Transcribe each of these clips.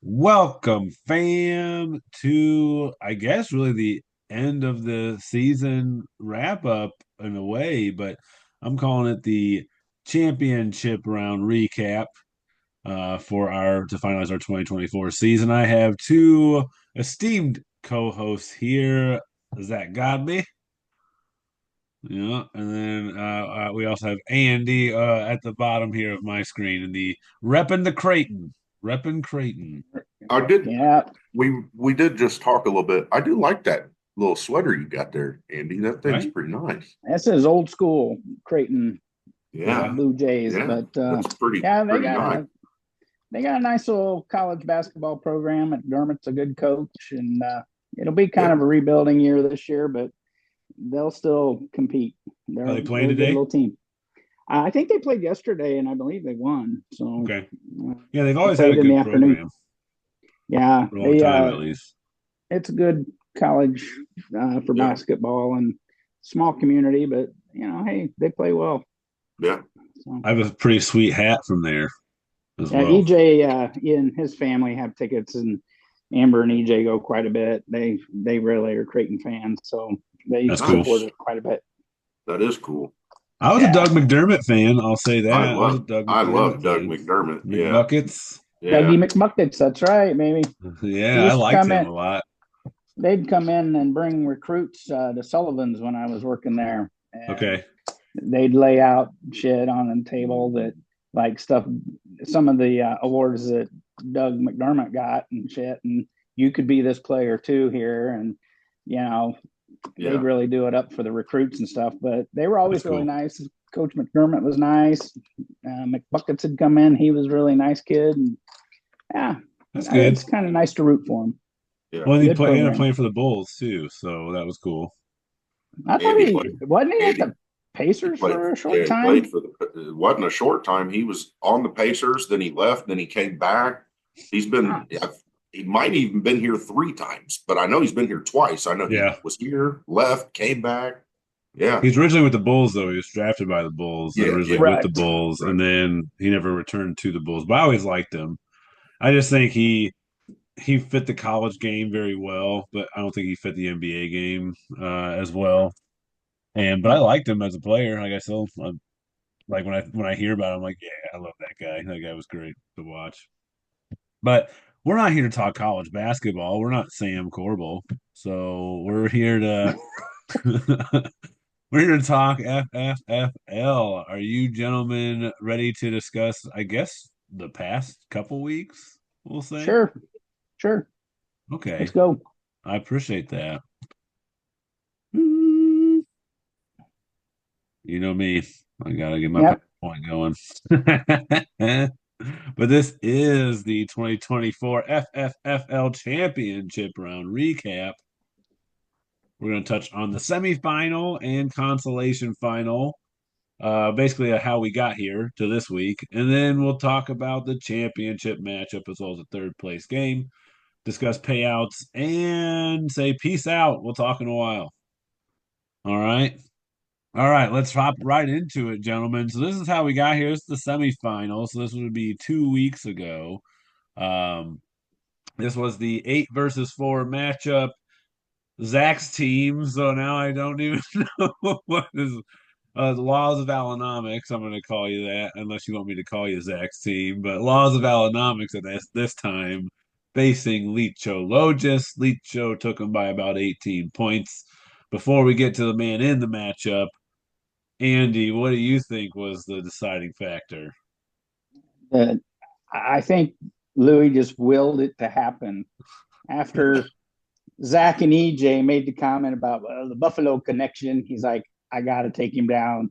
Welcome, fam, to I guess really the end of the season wrap up in a way, but I'm calling it the championship round recap for our to finalize our 2024 season. I have two esteemed co-hosts here, Zach Godby, and then we also have Andy at the bottom here of my screen in the repping Creighton. I did. Yeah, We did just talk a little bit. I do like that little sweater you got there, Andy. That thing's Right? pretty nice. this is old school Creighton Yeah, Blue Jays, yeah, but that's pretty yeah, pretty nice. they got a nice little college basketball program. McDermott's a good coach, and it'll be kind Yeah, of a rebuilding year this year, but they'll still compete. Are they playing They're a good today? little team. I think they played yesterday, and I believe they won. So Okay. uh, Yeah, they've they always had a played in the good afternoon. program Yeah, for a long they time, at least. it's a good college for yeah, basketball and small community, but hey, they play well. yeah. So. I have a pretty sweet hat from there as Yeah, well. EJ and his family have tickets, and Amber and EJ go quite a bit. They really are Creighton fans, so they That's cool. support Nice. it quite a bit. That is cool. I was a Yeah, Doug McDermott fan. I'll say I that. I was a love Doug I McDermott love Doug fan. McDermott. Yeah, McBuckets. yeah, Dougie McBuckets, that's right, maybe. He Yeah, I used to liked come him in. a lot. They'd come in and bring recruits to Sullivan's when I was working there, and Okay. they'd lay out shit on the table that like stuff, some of the awards that Doug McDermott got and shit, and you could be this player too here, and you know they'd yeah. really do it up for the recruits and stuff. But they were That's always really cool. nice. Coach McDermott was nice. McBuckets had come in; he was a really nice kid, and yeah, That's good. it's kind of nice to root for him. Yeah. Well, Good he ended up program. playing for the Bulls too, so that was cool. I thought Andy played. he wasn't he at Andy the Pacers played. for a Yeah, short he played time. for the. It wasn't a short time. He was on the Pacers. Then he left. Then he came back. He's Huh. been. He might even been here three times, but I know he's been here twice. I know he Yeah. was here, left, came back. Yeah, He's originally with the Bulls, though. He was drafted by the Bulls and yeah, originally yeah. with the Right. Bulls, Right. and then he never returned to the Bulls. But I always liked him. I just think he fit the college game very well, but I don't think he fit the NBA game as well. But I liked him as a player. Like I still like when I hear about him, I'm like, yeah, I love that guy. That guy was great to watch. But we're not here to talk college basketball. We're not Sam Corbel, so we're here to we're here to talk FFFL. Are you gentlemen ready to discuss? I guess the past couple weeks, we'll say. Sure. Sure. Let's Okay, go. I appreciate that. You know me. I gotta get my Yep. PowerPoint going. But this is the 2024 FFFL Championship Round recap. We're going to touch on the semifinal and consolation final, basically how we got here to this week. And then we'll talk about the championship matchup as well as the third place game, discuss payouts, and say peace out. We'll talk in a while. All right. All right, let's hop right into it, gentlemen. So this is how we got here. This is the semifinal. So this would be 2 weeks ago. Um, this was the 8 versus 4 matchup. Zach's team. So now I don't even know what is the laws of Alonomics. I'm going to call you that, unless you want me to call you Zach's team. But laws of Alonomics at this time, facing Licho Logis. Licho took him by about 18 points. Before we get to the man in the matchup, Andy, what do you think was the deciding factor? Uh, I think Louis just willed it to happen after Zach and EJ made the comment about the Buffalo connection. He's like, I got to take him down.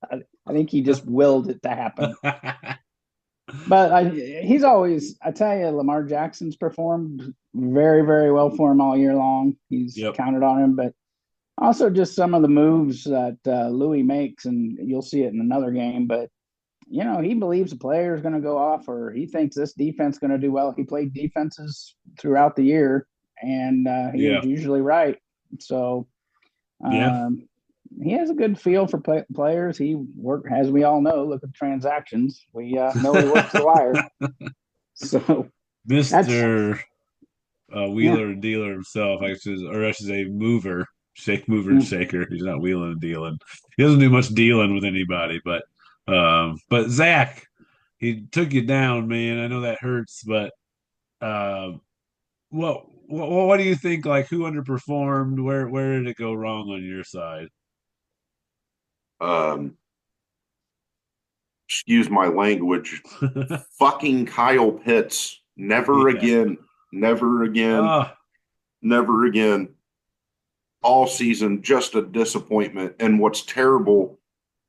I think he just willed it to happen. But he's always, I tell you, Lamar Jackson's performed very, very well for him all year long. He's Yep. counted on him, but also just some of the moves that Louis makes, and you'll see it in another game. But he believes the player is going to go off, or he thinks this defense is going to do well. He played defenses throughout the year, and he was Yeah. usually right. So Yeah. um, he has a good feel for players. He worked, as we all know. Look at transactions. We know he works the wire. So Mr. Yeah. Wheeler and Dealer himself, I should say mover, mover and Mm. shaker. He's not wheeling and dealing. He doesn't do much dealing with anybody, but Zach, he took you down, man. I know that hurts, but uh, what do you think? Like, who underperformed? Where did it go wrong on your side? Um, excuse my language. Fucking Kyle Pitts. Never Yeah. again. Never again. Oh, Never again. All season, just a disappointment. And what's terrible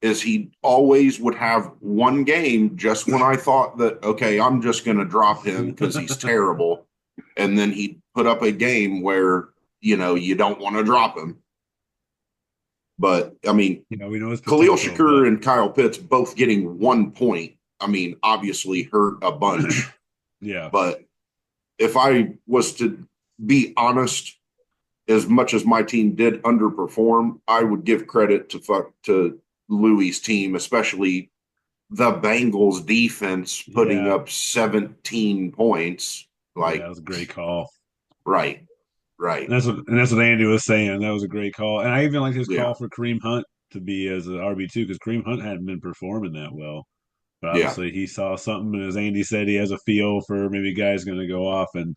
is he always would have one game just when I thought that, okay, I'm just going to drop him because he's terrible. And then he'd put up a game where, you don't want to drop him. But I mean, we know his Khalil potential, Shakur but and Kyle Pitts both getting 1 point, I mean, obviously hurt a bunch. yeah, But if I was to be honest, as much as my team did underperform, I would give credit to Louis' team, especially the Bengals defense putting yeah, up 17 points. yeah, Like, that was a great call. right, right. And that's what Andy was saying. That was a great call, and I even liked his Yeah, call for Kareem Hunt to be as an RB2 because Kareem Hunt hadn't been performing that well. But yeah, obviously, he saw something, and as Andy said, he has a feel for maybe guys going to go off, and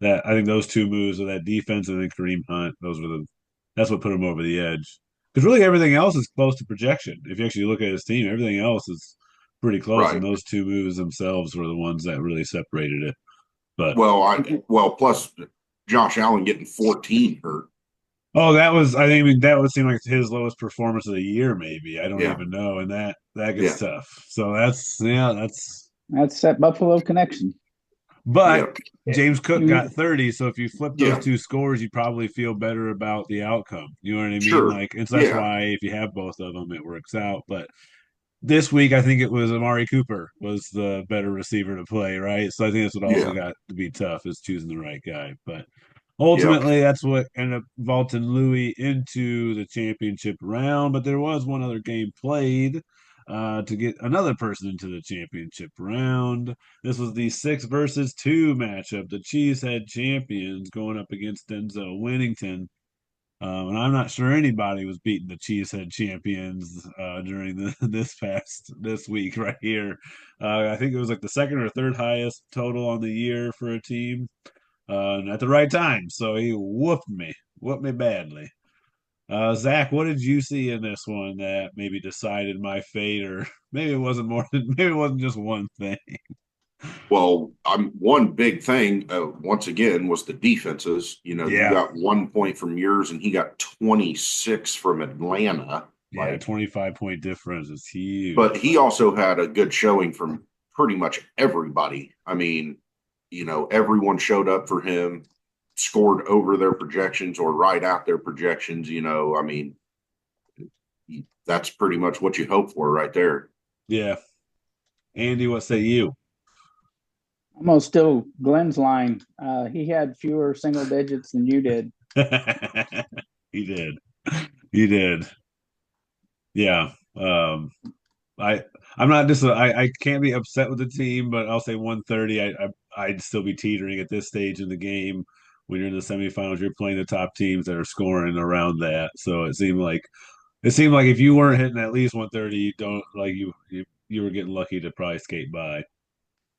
that I think those two moves of that defense and then Kareem Hunt, that's what put him over the edge. Because really, everything else is close to projection. If you actually look at his team, everything else is pretty close, and right. those two moves themselves were the ones that really separated it. But Plus Josh Allen getting 14 hurt. oh, I think that would seem like his lowest performance of the year, maybe. I don't Yeah, even know, and that gets yeah, tough. So that's. That's that Buffalo connection. But yeah, James Cook got Mm. 30, so if you flip those yeah. two scores, you probably feel better about the outcome. You know what I mean? Sure. Like, and so that's Yeah, why if you have both of them, it works out. But this week, I think it was Amari Cooper was the better receiver to play, right? So I think that's what also yeah, got to be tough is choosing the right guy. But yeah. ultimately, that's what ended up vaulting Louis into the championship round. But there was one other game played to get another person into the championship round. This was the 6 versus 2 matchup. The Cheesehead champions going up against Denzel Winnington. And I'm not sure anybody was beating the Cheesehead champions during this week right here. I think it was like the second or third highest total on the year for a team at the right time. So he whooped me badly. Zach, what did you see in this one that maybe decided my fate, or maybe it wasn't more than maybe it wasn't just one thing? Well, I'm one big thing once again was the defenses. You Yeah, got 1 point from yours, and he got 26 from Atlanta. yeah, Like, 25-point difference is but huge. he also had a good showing from pretty much everybody. I mean, everyone showed up for him, scored over their projections or right at their projections. I mean, that's pretty much what you hope for right there. Yeah, Andy, what say you? I'm gonna steal Glenn's line. He had fewer single digits than you did. He did. He did. Yeah. I I'm not just I can't be upset with the team, but I'll say 130. I'd still be teetering at this stage in the game. When you're in the semifinals, you're playing the top teams that are scoring around that. So it seemed like if you weren't hitting at least 130, you don't like you were getting lucky to probably skate by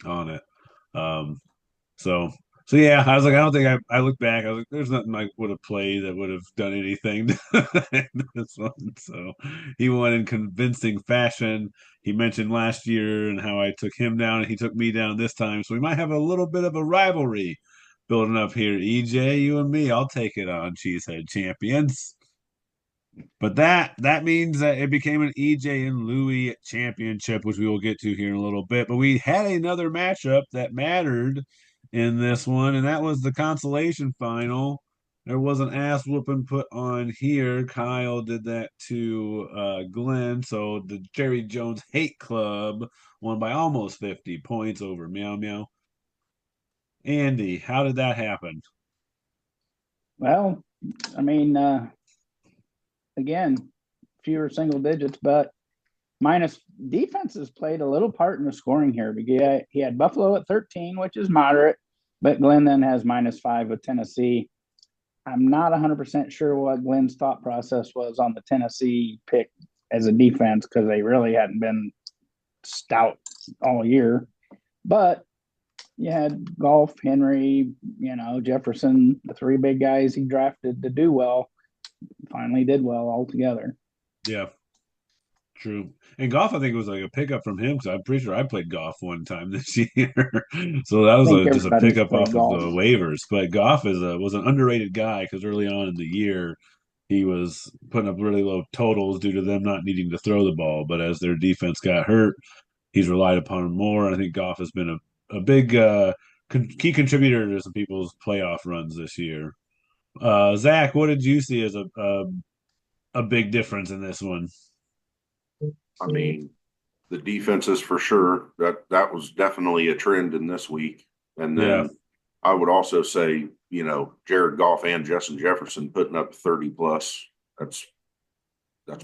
on it. Um, so so yeah, I was like, I don't think I looked back. I was like, there's nothing I would have played that would have done anything in this one. So he won in convincing fashion. He mentioned last year and how I took him down and he took me down this time. So we might have a little bit of a rivalry building up here. EJ, you and me, I'll take it on Cheesehead Champions. But that means that it became an EJ and Louis championship, which we will get to here in a little bit. But we had another matchup that mattered in this one, and that was the consolation final. There was an ass whooping put on here. Kyle did that to Glenn. So the Jerry Jones Hate Club won by almost 50 points over Meow Meow. Andy, how did that happen? Well, I mean, again, fewer single digits, but minus defenses played a little part in the scoring here. Because he had Buffalo at 13, which is moderate. But Glenn then has -5 with Tennessee. I'm not 100% sure what Glenn's thought process was on the Tennessee pick as a defense because they really hadn't been stout all year. But you had Goff, Henry, Jefferson, the three big guys he drafted to do well, finally did well altogether. Yeah, true. And Goff, I think, was like a pickup from him because I'm pretty sure I played Goff one time this year. So that I was think just a everybody's pickup played off of Goff. the waivers. But Goff was an underrated guy because early on in the year he was putting up really low totals due to them not needing to throw the ball. But as their defense got hurt, he's relied upon more. And I think Goff has been a big key contributor to some people's playoff runs this year. Zach, what did you see as a big difference in this one? I mean, the defenses for sure. That was definitely a trend in this week. And Yeah, then I would also say, Jared Goff and Justin Jefferson putting up 30 plus. That's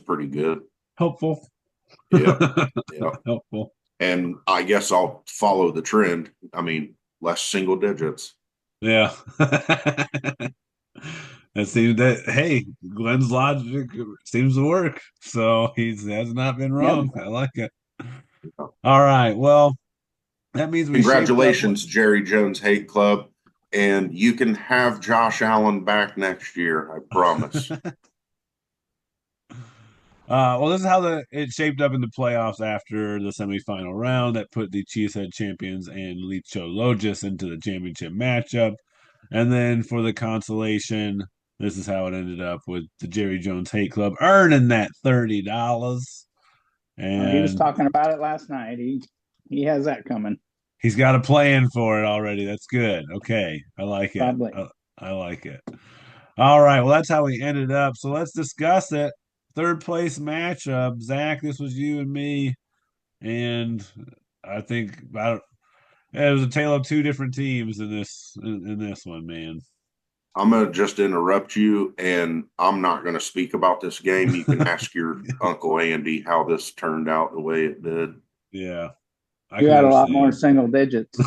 pretty good. helpful. Yeah. Yeah. Helpful. And I guess I'll follow the trend. I mean, less single digits. Yeah. That seems that hey, Glenn's logic seems to work. So he's has not been Yep. wrong. I like it. All right. Well, that means we shaped up. Congratulations, Jerry Jones Hate Club. And you can have Josh Allen back next year. I promise. Well, this is how it shaped up in the playoffs after the semifinal round that put the Cheesehead champions and Licho Logis into the championship matchup. And then for the consolation, this is how it ended up with the Jerry Jones Hate Club earning that $30. He was And talking about it last night. He has that coming. he's got a plan for it already. That's good. Okay. I like it. Probably. I like it. All right. Well, that's how we ended up. So let's discuss it. Third place matchup. Zach, this was you and me. And I think it was a tale of two different teams in this one, man. I'm going to just interrupt you, and I'm not going to speak about this game. You can ask your Uncle Andy how this turned out the way it did. Yeah. You had a lot more single digits.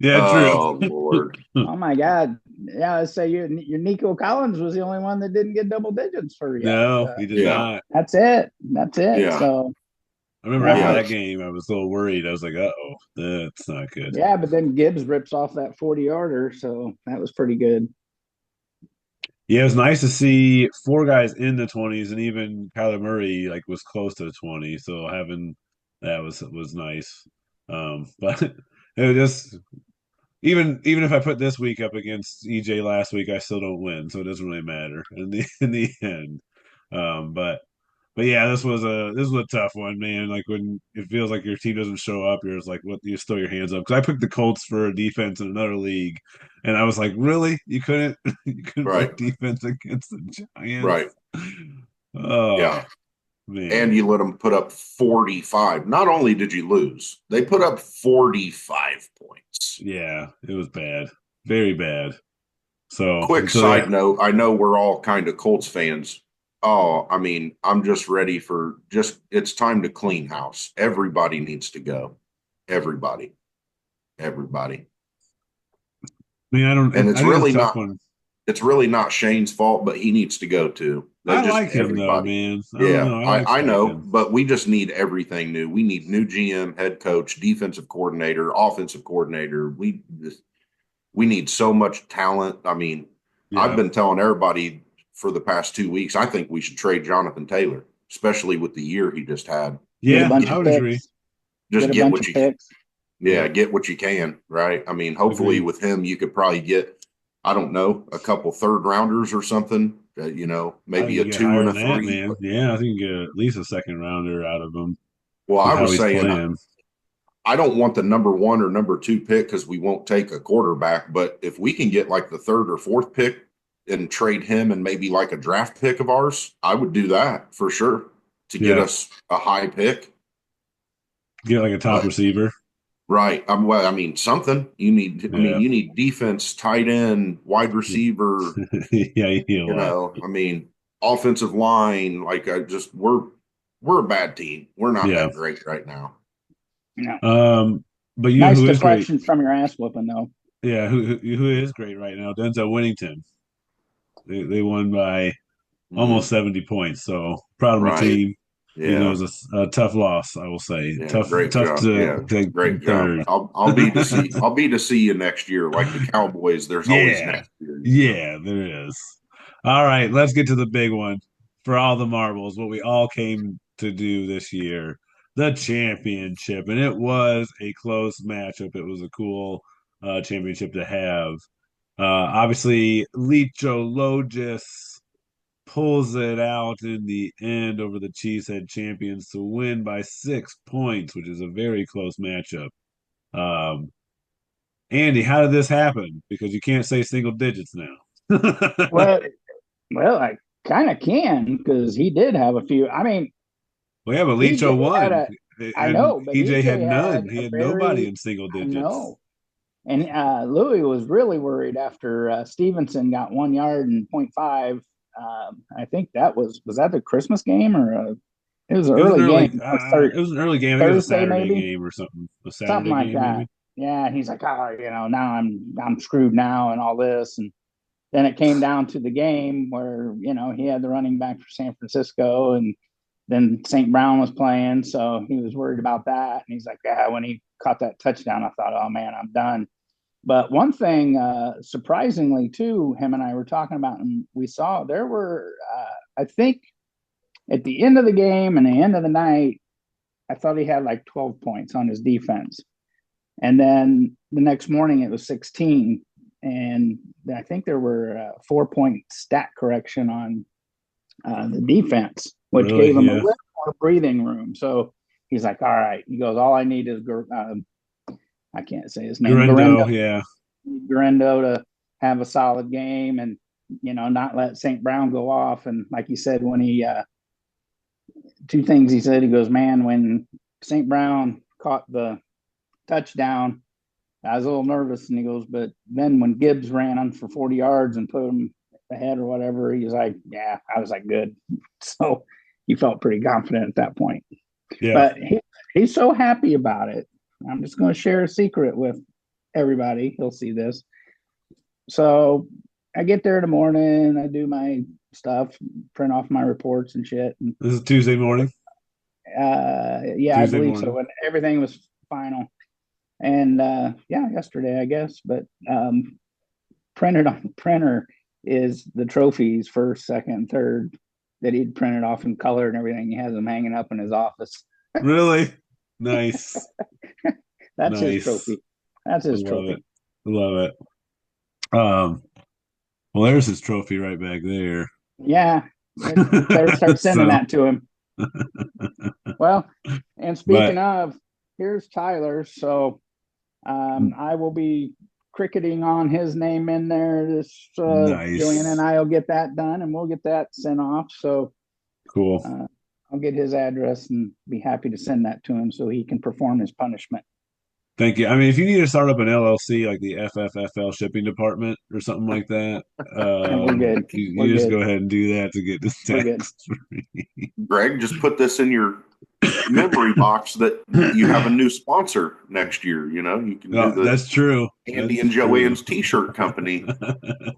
Yeah, oh, true. Lord. Oh my God. Yeah, I say your Nico Collins was the only one that didn't get double digits for you. No, he did not. That's it. Yeah. So I remember after that game, I was a little worried. I was like, "Uh-oh, that's not good." Yeah, but then Gibbs rips off that 40-yarder, so that was pretty good. Yeah, it was nice to see four guys in the 20s, and even Kyler Murray was close to the 20. So having that was nice. But it was just even if I put this week up against EJ last week, I still don't win, so it doesn't really matter in the end. But yeah, this was a tough one, man. Like when it feels like your team doesn't show up, you're just like, what? You just throw your hands up. Because I picked the Colts for a defense in another league, and I was like, really? You couldn't pick defense against the Giants? Right. Oh, yeah. Man. And you let them put up 45. Not only did you lose, they put up 45 points. Yeah, it was bad. Very bad. So quick side note, I know we're all kind of Colts fans. Oh, I mean, I'm just ready for it's time to clean house. Everybody needs to go. Everybody. I mean, it's really not it's really not Shane's fault, but he needs to go too. I like him though, man. I know, but we just need everything new. We need new GM, head coach, defensive coordinator, offensive coordinator. We need so much talent. I mean, I've been telling everybody for the past 2 weeks, I think we should trade Jonathan Taylor, especially with the year he just had. Yeah, I would agree. Just get what you can. Yeah, get what you can, right? I mean, hopefully with him, you could probably get, I don't know, a couple third rounders or something. Maybe a 2 and a 3. Man. Yeah, I think you get at least a second rounder out of him. Well, I was saying, I don't want the number 1 or number 2 pick because we won't take a quarterback. But if we can get like the 3rd or 4th pick and trade him and maybe like a draft pick of ours, I would do that for sure to get us a high pick. Get like a top receiver. Right. Something you need. I mean, you need defense, tight end, wide receiver. Offensive line. We're a bad team. We're not that great right now. Yeah. But you know Nice who is great? deflection from your ass whooping though. Yeah, who is great right now? Denzel Winnington. They won by almost Mm, 70 points. So proud of my right. team. Even though Yeah. it was a tough loss, I will say. Yeah. Tough, Great tough job. to Yeah. take Great job. third. I'll be to see you next year. Like the Cowboys, there's always Yeah, next year, you know. yeah, there is. All right, let's get to the big one for all the marbles. What we all came to do this year, the championship, and it was a close matchup. It was a cool championship to have. Obviously, Licho Logis pulls it out in the end over the Cheesehead champions to win by 6 points, which is a very close matchup. Um, Andy, how did this happen? Because you can't say single digits now. Well, well, I kind of can because he did have a few. I mean, Well, yeah, but EJ Leacho had won, a. I and know, but EJ had EJ none. had He a had nobody very. in single I digits. know, and Louis was really worried after Stevenson got 1 yard and point five. I think was that the Christmas game or it was an It was an early early, game, it was an early game. I think it was a Thursday Saturday maybe, game or something. A something Saturday like game, that. maybe. Yeah, and he's like, oh, now I'm screwed now and all this, and then it came down to the game where he had the running back for San Francisco, and then St. Brown was playing, so he was worried about that. And he's like, yeah, when he caught that touchdown, I thought, oh man, I'm done. But one thing, surprisingly, too, him and I were talking about, and we saw there were, I think, at the end of the game and the end of the night, I thought he had like 12 points on his defense. And then the next morning it was 16. And I think there were 4 point stat correction on the defense, which Really? gave him a Yeah. little more breathing room. So he's like, all right. He goes, all I need is, I can't say his name, Guerrero. Yeah. Garendo to have a solid game and, not let St. Brown go off. And like he said, when two things he said, he goes, man, when St. Brown caught the touchdown, I was a little nervous. And he goes, but then when Gibbs ran on for 40 yards and put him ahead or whatever, he was like, yeah, I was like, good. So he felt pretty confident at that point. Yeah. But he's so happy about it. I'm just going to share a secret with everybody. He'll see this. So I get there in the morning, I do my stuff, print off my reports and shit. And This is Tuesday morning. yeah, I Tuesday believe so. morning. When everything was final. And yeah, yesterday, I guess. But printed on the printer is the trophies first, second, third that he'd printed off in color and everything. He has them hanging up in his office. Really? Nice. That's his Nice. trophy. That's I his love trophy. it. I love it. Um, well, there's his trophy right back there. Yeah. You better start sending So, that to him. Well, and speaking but of, here's Tyler. So I will be cricketing on his name in there. This Julian and nice. I will get that done, and we'll get that sent off. So Cool. I'll get his address and be happy to send that to him so he can perform his punishment. Thank you. I mean, if you need to start up an LLC like the FFFL shipping department or something like that, And we're good. We're you just go good. ahead and do that to get this We're good. tax free. Greg, just put this in your memory box that you have a new sponsor next year. You know, you can do No, the that's true. Andy That's and true. Joanne's T-shirt company. I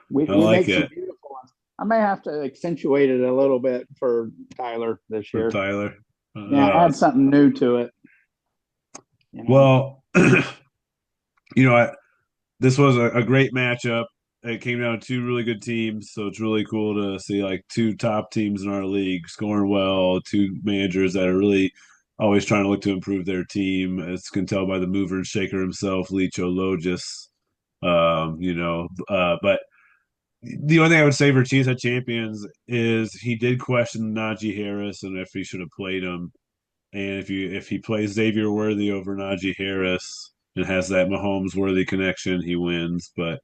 We like make some it beautiful ones. I may have to accentuate it a little bit for Tyler this for year. Tyler. Yeah, add something new to it. Well, this was a great matchup. It came down to two really good teams, so it's really cool to see like two top teams in our league scoring well, two managers that are really always trying to look to improve their team. As you can tell by the mover and shaker himself, Licho Logis. But the only thing I would say for Cheesehead Champions is he did question Najee Harris and if he should have played him. And if he plays Xavier Worthy over Najee Harris and has that Mahomes Worthy connection, he wins. But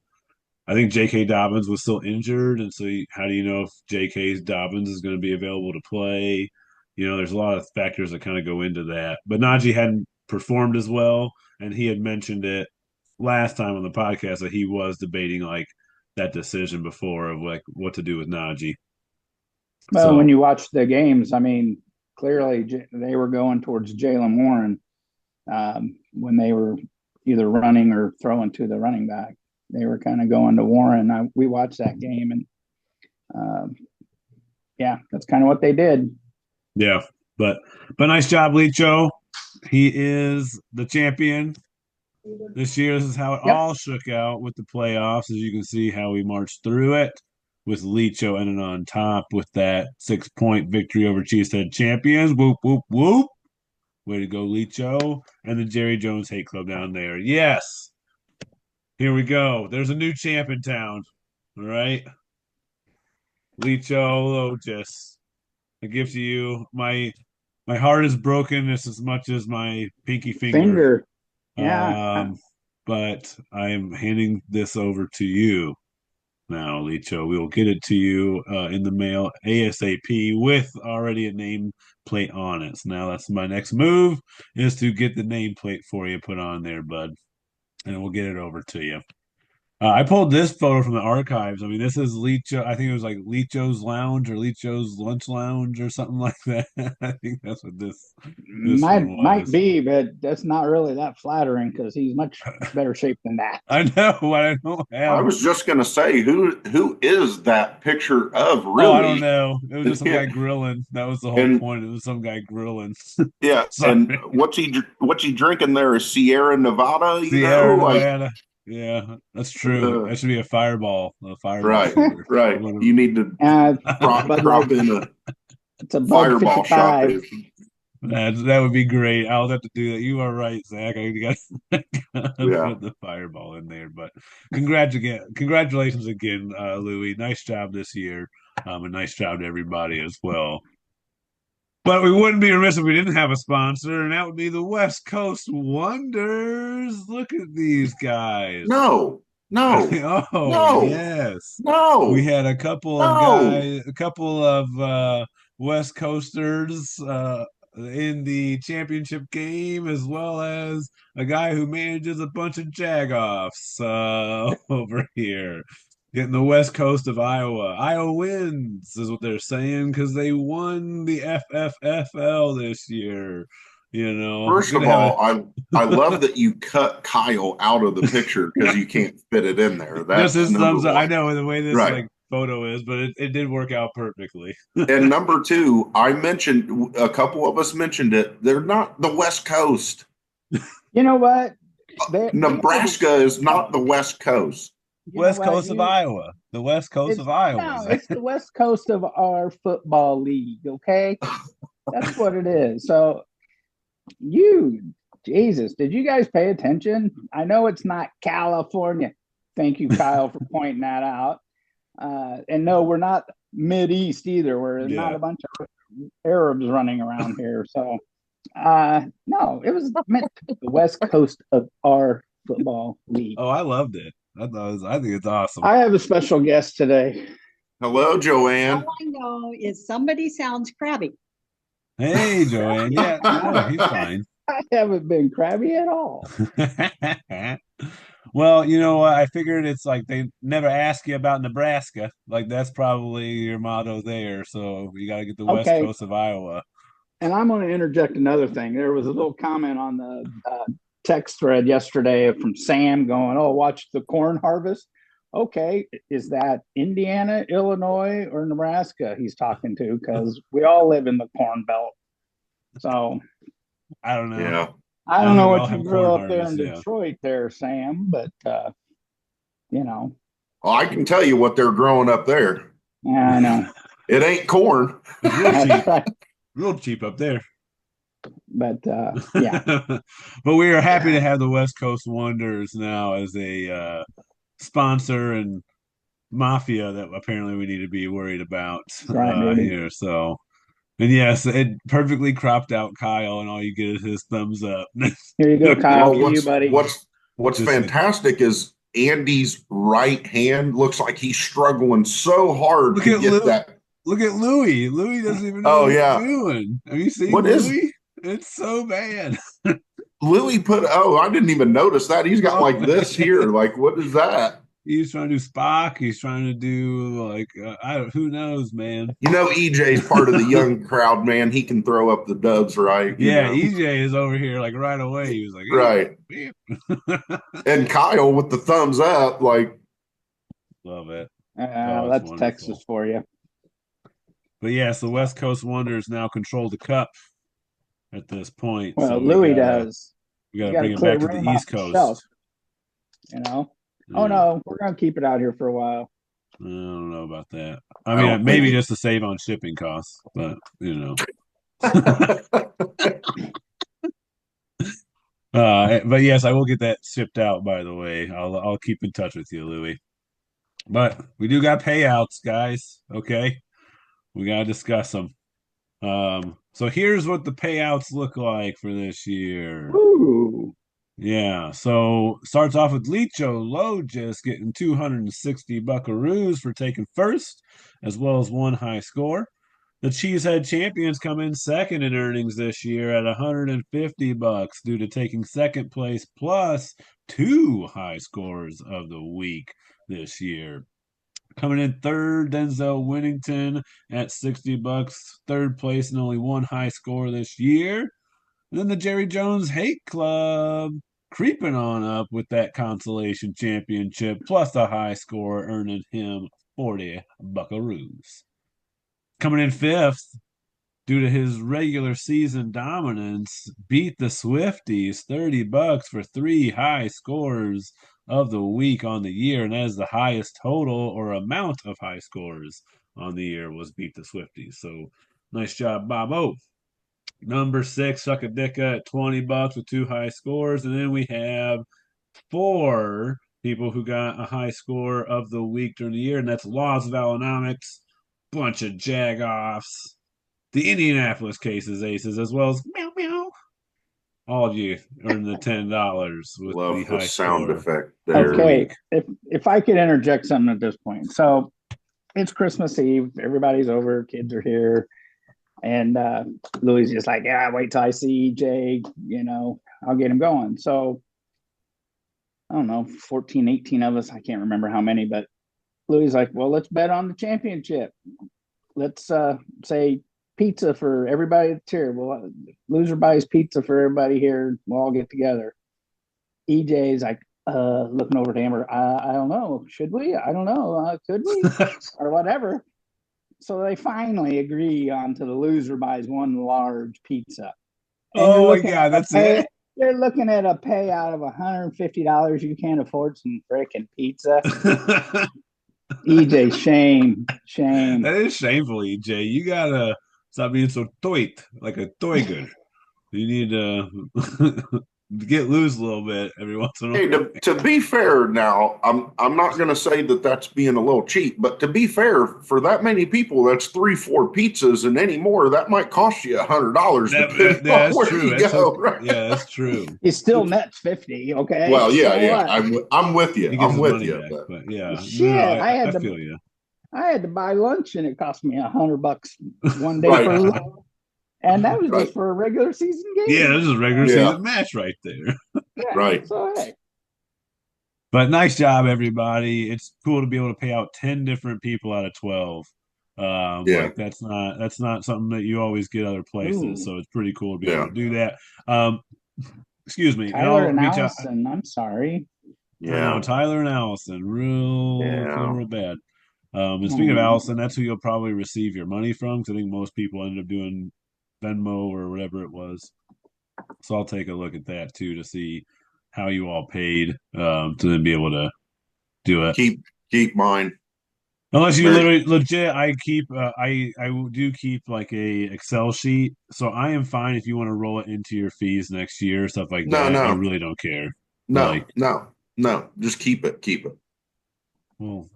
I think J.K. Dobbins was still injured, and so how do you know if J.K. Dobbins is going to be available to play? There's a lot of factors that kind of go into that. But Najee hadn't performed as well, and he had mentioned it last time on the podcast that he was debating like that decision before of like what to do with Najee. Well, when So you watch the games, I mean, clearly they were going towards Jalen Warren when they were either running or throwing to the running back. They were kind of going to Warren. We watched that game, and yeah, that's kind of what they did. Yeah, but nice job, Licho. He is the champion this year. This is how it all shook out with the playoffs. As you can see how we marched through it with Licho ending on top with that 6-point victory over Cheesehead Champions. Whoop, whoop, whoop. Way to go, Licho. And the Jerry Jones Hate Club down there. Yes. Here we go. There's a new champ in town. All right. Licho Lotus. I give to you. My heart is broken as much as my pinky finger. Yeah. But I am handing this over to you now, Licho. We will get it to you in the mail ASAP with already a nameplate on it. So now that's my next move is to get the nameplate for you put on there, bud. And we'll get it over to you. I pulled this photo from the archives. I mean, this is Licho. I think it was like Licho's Lounge or Licho's Lunch Lounge or something like that. I think that's what this might be, but that's not really that flattering because he's much better shape than that. I know. I don't have. I was just gonna say, who is that picture of? Really? Oh, I don't know. It was just some guy grilling. That was the whole point. It was some guy grilling. Yeah. And what's he drinking there? Is Sierra Nevada? Sierra Nevada. Yeah, that's true. That should be a fireball. Right. You need to drop in a fireball shot. That would be great. I'll have to do that. You are right, Zach. I got to put the fireball in there. But congratulations again, Louie. Nice job this year. And nice job to everybody as well. But we wouldn't be remiss if we didn't have a sponsor, and that would be the West Coast Wonders. Look at these guys. No. Yes. No. We had a couple of West Coasters in the championship game, as well as a guy who manages a bunch of jagoffs over here. Getting the west coast of Iowa. Iowa wins is what they're saying because they won the FFFL this year. You know. First of all, I love that you cut Kyle out of the picture because you can't fit it in there. That's just his thumbs up. I know the way this photo is, but it did work out perfectly. And number two, I mentioned a couple of us mentioned it. They're not the West Coast. You know what? Nebraska is not the West Coast. West Coast of Iowa. The West Coast of Iowa. No, it's the West Coast of our football league, okay? That's what it is. So, Jesus, did you guys pay attention? I know it's not California. Thank you, Kyle, for pointing that out. And no, we're not Mid-East either. We're not a bunch of Arabs running around here. So, no, it was meant to be the West Coast of our football league. Oh, I loved it. I think it's awesome. I have a special guest today. Hello, Joanne. All I know is somebody sounds crabby. Hey, Joanne. Yeah, no, he's fine. I haven't been crabby at all. Well, you know what? I figured it's like they never ask you about Nebraska. Like that's probably your motto there. So you got to get the West Coast of Iowa. And I'm going to interject another thing. There was a little comment on the text thread yesterday from Sam going, "Oh, watch the corn harvest." Okay, is that Indiana, Illinois, or Nebraska he's talking to? Because we all live in the corn belt. So I don't know. Yeah. I don't know what you grew up there in Detroit there, Sam, but you know. Well, I can tell you what they're growing up there. Yeah, I know. It ain't corn. Real cheap up there. But yeah. But we are happy to have the West Coast Wonders now as a sponsor and mafia that apparently we need to be worried about here. So, and yes, it perfectly cropped out Kyle, and all you get is his thumbs up. Here you go, Kyle. You, buddy. What's fantastic is Andy's right hand looks like he's struggling so hard to get that. Look at Louie. Louie doesn't even know what he's doing. Have you seen Louie? It's so bad. Louie I didn't even notice that. He's got like this here. Like, what is that? He's trying to do Spock. He's trying to do like who knows, man. You know, EJ's part of the young crowd, man. He can throw up the dubs, right? You Yeah, know, EJ is over here like right away. He was like, right. hey, And Kyle with the thumbs up, like, love it. Oh, it's That's wonderful. Texas for you. But yes, the West Coast Wonders now control the cup at this point. Well, so Louis does. We got to bring it back to the East Coast. Shelf, you know. Yeah. Oh no, we're gonna keep it out here for a while. I don't know about that. I mean, maybe just to save on shipping costs, but you know. But yes, I will get that shipped out. By the way, I'll keep in touch with you, Louis. But we do got payouts, guys. Okay, we gotta discuss them. So here's what the payouts look like for this year. Ooh. Yeah, so starts off with Licho Logis getting 260 buckaroos for taking first, as well as one high score. The Cheesehead Champions come in second in earnings this year at 150 bucks due to taking second place plus 2 high scores of the week this year. Coming in third, Denzel Winnington at 60 bucks, third place and only one high score this year. And then the Jerry Jones Hate Club creeping on up with that consolation championship plus a high score, earning him 40 buckaroos. Coming in fifth, due to his regular season dominance, beat the Swifties 30 bucks for 3 high scores of the week on the year, and that is the highest total or amount of high scores on the year was beat the Swifties. So nice job, Bobo. Number 6, Suckadicka at 20 bucks with 2 high scores. And then we have 4 people who got a high score of the week during the year, and that's Laws of Alonomics, bunch of Jag-offs, the Indianapolis Cases Aces, as well as Meow Meow. All of you earn the $10 with love the the high sound score. effect there. Okay, if I could interject something at this point. So it's Christmas Eve. Everybody's over. Kids are here. And Louis just like, yeah, wait till I see EJ, I'll get him going. So I don't know, 14, 18 of us, I can't remember how many, but Louis like, well, let's bet on the championship. Let's say pizza for everybody that's here. Well, loser buys pizza for everybody here. We'll all get together. EJ's like, looking over to Amber, I don't know. Should we? I don't know. Could we? Or whatever. So they finally agree on to the loser buys one large pizza. And oh my God, that's it. You're looking at a payout of $150. You can't afford some freaking pizza. EJ, shame. That is shameful, EJ. You gotta stop being so toit, like a toiger. You need to get loose a little bit every once in a while. Hey, to be fair, now I'm not going to say that that's being a little cheap, but to be fair, for that many people, that's 3-4 pizzas, and any more that might cost you $100. That's true. Right? Yeah, that's true. He still nets 50. Okay. Well, yeah. I'm with you. I'm with you. Back, but yeah, shit, no, I feel you. I had to buy lunch, and it cost me $100 one day for lunch. And that was just for a regular season game. Yeah, this is a regular season match right there. Yeah, right. So, hey. But nice job, everybody. It's cool to be able to pay out 10 different people out of 12. Like that's not something that you always get other places. Ooh. So it's pretty cool to be able to do that. Excuse me. Tyler and Allison, I'm sorry. Yeah. No, Tyler and Allison, real bad. And speaking of Allison, that's who you'll probably receive your money from, because I think most people ended up doing Venmo or whatever it was. So I'll take a look at that too to see how you all paid to then be able to do it. Keep mine. Unless you literally legit, I keep I do keep like a Excel sheet, so I am fine if you want to roll it into your fees next year, stuff like that. No. I really don't care. No, just keep it. Well,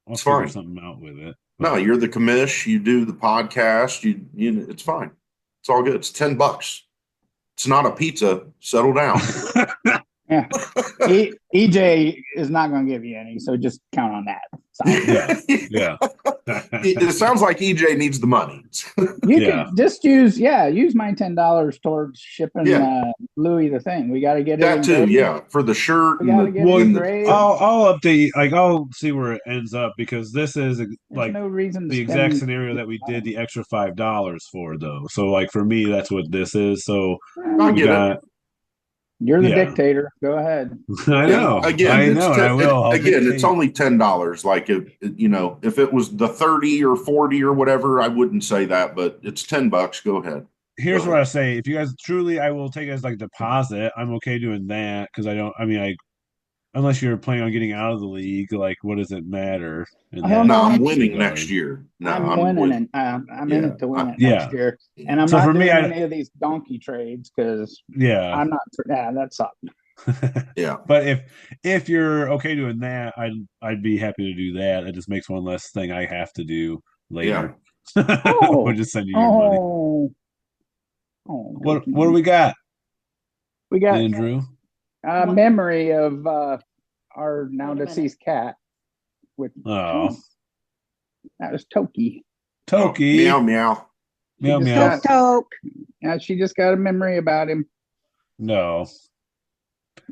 I'll figure something out with it. No, you're the commish. You do the podcast. You it's fine. It's all good. It's $10. It's not a pizza. Settle down. Yeah. EJ is not going to give you any, so just count on that. So Yeah. It sounds like EJ needs the money. you Yeah. can just use my $10 towards shipping Yeah. Louis the thing. We got to get it That too, engraved. yeah. For the shirt We and gotta the, get it and the engraved. I'll update you. Like I'll see where it ends up because this is There's like no reason to the exact spend scenario that we did the extra $5 for, though. So like for me, that's what this is. So I we get it. got. You're the Yeah. dictator. Go ahead. I know. Again, I it's know. And I will. I'll again, it's dictate. only $10. Like if it was the 30 or 40 or whatever, I wouldn't say that, but it's $10. Go ahead. Here's what I say: if you guys truly, I will take it as like deposit. I'm okay doing that because I don't. I mean, unless you're planning on getting out of the league, like what does it matter? In Hell that No, I'm no. winning regard? next year. No, I'm winning it. I'm in Yeah, it to win it yeah. next year, and I'm So not for doing me, any of these donkey trades because Yeah. I'm not. Yeah, that sucked. Yeah. But if you're okay doing that, I'd be happy to do that. It just makes one less thing I have to do later. Oh, We'll just send you your money. What do we got, We got Andrew? a memory of our now Wait a minute. deceased cat. With Oh, that was Toki. Toki. Meow meow. Meow just meow. got- Toke. Yeah, she just got a memory about him. No.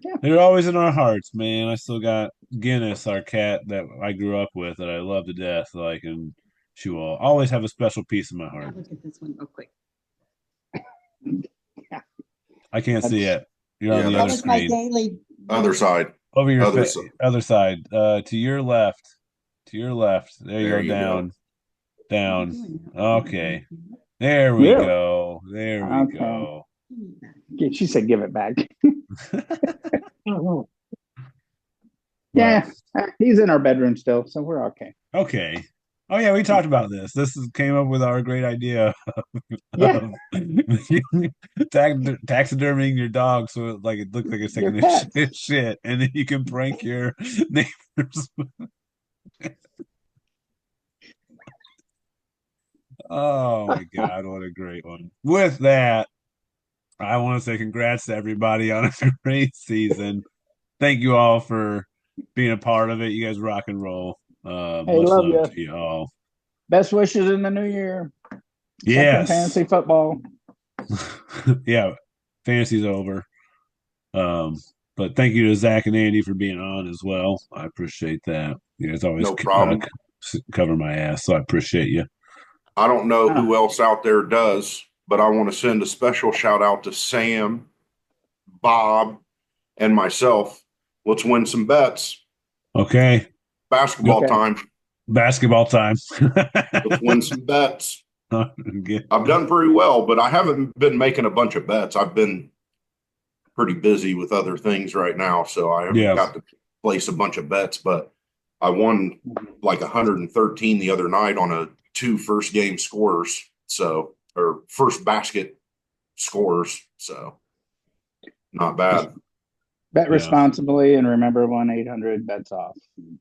Yeah. They're always in our hearts, man. I still got Guinness, our cat that I grew up with that I love to death. Like, and she will always have a special piece in my heart. Look at this one real quick. I can't see it. You're on Yeah, the That other was my screen. daily. Other side. Over your Other face, side. other side. To your left. To your left. There you There go. you go. Down. Down. Doing that. Okay. There we Yeah. go. There we Okay. go. She said, "Give it back." Well, Yeah, he's in our bedroom still, so we're okay. okay. Oh yeah, we talked about this. Came up with our great idea Yeah. of taxidermying your dog so it looks like it's taking Your a pets. shit, and then you can prank your neighbors. Oh my God, what a great one. With that, I want to say congrats to everybody on a great season. Thank you all for being a part of it. You guys rock and roll. Hey, Much love love ya. to you all. Best wishes in the new year. Except in Yes. fantasy football. Yeah, fantasy's over. But thank you to Zach and Andy for being on as well. I appreciate that. You guys always No problem. cover my ass, so I appreciate you. I don't know who else out there does, but I want to send a special shout out to Sam, Bob, and myself. Let's win some bets. Okay, Basketball Okay. time. basketball time. Let's win some bets. Get- I've done pretty well, but I haven't been making a bunch of bets. I've been pretty busy with other things right now, so I haven't Yeah. got to place a bunch of bets. But I won like 113 the other night on a 2 first game scores, or first basket scores. So not bad. Bet Yeah. responsibly and remember 1-800 bets off.